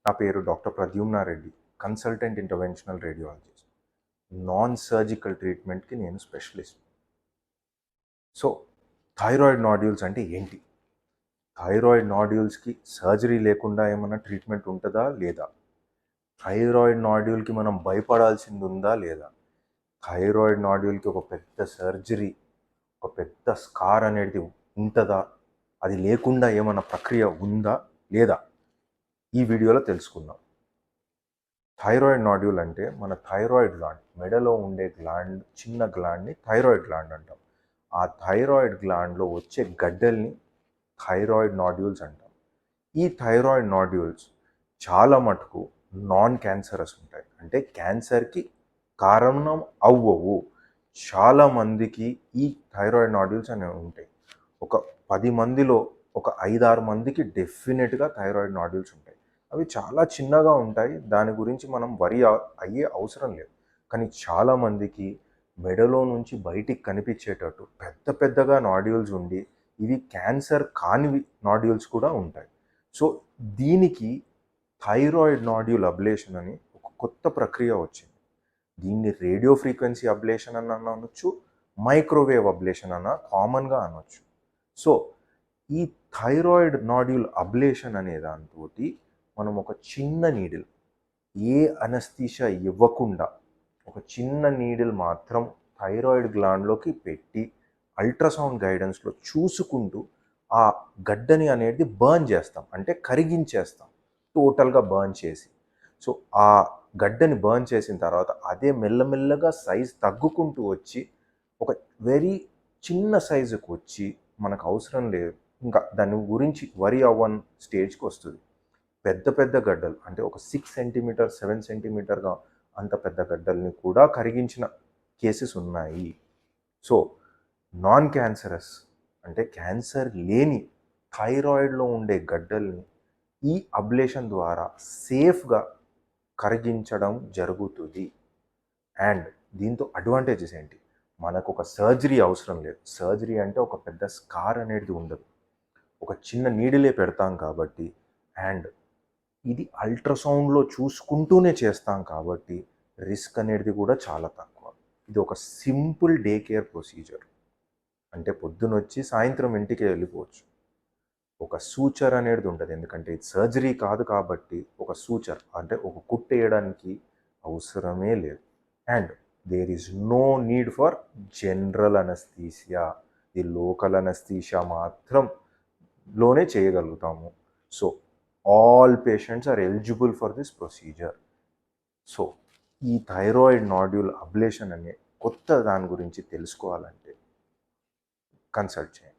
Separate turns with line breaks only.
నా పేరు doctor Pradyumna Reddy, consultant interventional radiologist. Non surgical ట్రీట్మెంట్కి నేను స్పెషలిస్ట్. సో థైరాయిడ్ నాడ్యూల్స్ అంటే ఏంటి? థైరాయిడ్ నాడ్యూల్స్కి సర్జరీ లేకుండా ఏమైనా ట్రీట్మెంట్ ఉంటుందా లేదా? థైరాయిడ్ నాడ్యూల్కి మనం భయపడాల్సింది ఉందా లేదా? థైరాయిడ్ నాడ్యూల్కి ఒక పెద్ద సర్జరీ, ఒక పెద్ద స్కార్ అనేది ఉంటుందా? అది లేకుండా ఏమైనా ప్రక్రియ ఉందా లేదా? ఈ వీడియోలో తెలుసుకుందాం. థైరాయిడ్ నాడ్యూల్ అంటే మన థైరాయిడ్ గ్లాండ్, మెడలో ఉండే గ్లాండ్, చిన్న గ్లాండ్ని థైరాయిడ్ గ్లాండ్ అంటాం. ఆ థైరాయిడ్ గ్లాండ్లో వచ్చే గడ్డల్ని థైరాయిడ్ నాడ్యూల్స్ అంటాం. ఈ థైరాయిడ్ నాడ్యూల్స్ చాలా మటుకు నాన్ క్యాన్సరస్ ఉంటాయి, అంటే క్యాన్సర్కి కారణం అవ్వవు. చాలామందికి ఈ థైరాయిడ్ నాడ్యూల్స్ అనేవి ఉంటాయి. ఒక 10 మందిలో ఒక 5-6 మందికి డెఫినెట్గా థైరాయిడ్ నాడ్యూల్స్ ఉంటాయి. అవి చాలా చిన్నగా ఉంటాయి, దాని గురించి మనం వరి అయ్యే అవసరం లేదు. కానీ చాలామందికి మెడలో నుంచి బయటికి కనిపించేటట్టు పెద్ద పెద్దగా నాడ్యూల్స్ ఉండి, ఇవి క్యాన్సర్ కానివి నాడ్యూల్స్ కూడా ఉంటాయి. సో దీనికి థైరాయిడ్ నాడ్యూల్ అబ్లేషన్ అని ఒక కొత్త ప్రక్రియ వచ్చింది. దీన్ని రేడియో ఫ్రీక్వెన్సీ అబ్లేషన్ అని అనొచ్చు, మైక్రోవేవ్ అబ్లేషన్ అన్న కామన్గా అనొచ్చు. సో ఈ థైరాయిడ్ నాడ్యూల్ అబ్లేషన్ అనే దాంతో మనం ఒక చిన్న నీడిల్, ఏ అనస్థీషియా ఇవ్వకుండా ఒక చిన్న నీడిల్ మాత్రం థైరాయిడ్ గ్లాండ్లోకి పెట్టి అల్ట్రాసౌండ్ గైడెన్స్లో చూసుకుంటూ ఆ గడ్డని అనేది బర్న్ చేస్తాం, అంటే కరిగించేస్తాం, టోటల్గా బర్న్ చేసి. సో ఆ గడ్డని బర్న్ చేసిన తర్వాత అదే మెల్లమెల్లగా సైజ్ తగ్గుకుంటూ వచ్చి ఒక వెరీ చిన్న సైజుకు వచ్చి మనకు అవసరం లేదు, ఇంకా దాని గురించి వరి అవ్వని స్టేజ్కి వస్తుంది. పెద్ద పెద్ద గడ్డలు, అంటే ఒక 6 సెంటీమీటర్ 7 సెంటీమీటర్గా అంత పెద్ద గడ్డల్ని కూడా కరిగించిన కేసెస్ ఉన్నాయి. సో నాన్ క్యాన్సరస్, అంటే క్యాన్సర్ లేని థైరాయిడ్లో ఉండే గడ్డల్ని ఈ అబ్లేషన్ ద్వారా సేఫ్గా కరిగించడం జరుగుతుంది. అండ్ దీంతో అడ్వాంటేజెస్ ఏంటి? మనకు ఒక సర్జరీ అవసరం లేదు. సర్జరీ అంటే ఒక పెద్ద స్కార్ అనేది ఉండదు, ఒక చిన్న నీడిలే పెడతాం కాబట్టి. అండ్ ఇది అల్ట్రాసౌండ్లో చూసుకుంటూనే చేస్తాం కాబట్టి రిస్క్ అనేది కూడా చాలా తక్కువ. ఇది ఒక సింపుల్ డే కేర్ ప్రొసీజర్, అంటే పొద్దునొచ్చి సాయంత్రం ఇంటికి వెళ్ళిపోవచ్చు. ఒక సూచర్ అనేది ఉంటుంది, ఎందుకంటే ఇది సర్జరీ కాదు కాబట్టి ఒక సూచర్, అంటే ఒక కుట్టు వేయడానికి అవసరమే లేదు. And there is no need for general anaesthesia. ఇది లోకల్ అనస్థీసియా మాత్రంలోనే చేయగలుగుతాము. So all patients are eligible for this procedure. So ఈ థైరాయిడ్ నాడ్యూల్ అబ్లేషన్ అనే కొత్త దాని గురించి తెలుసుకోవాలంటే కన్సల్ట్ చేయండి.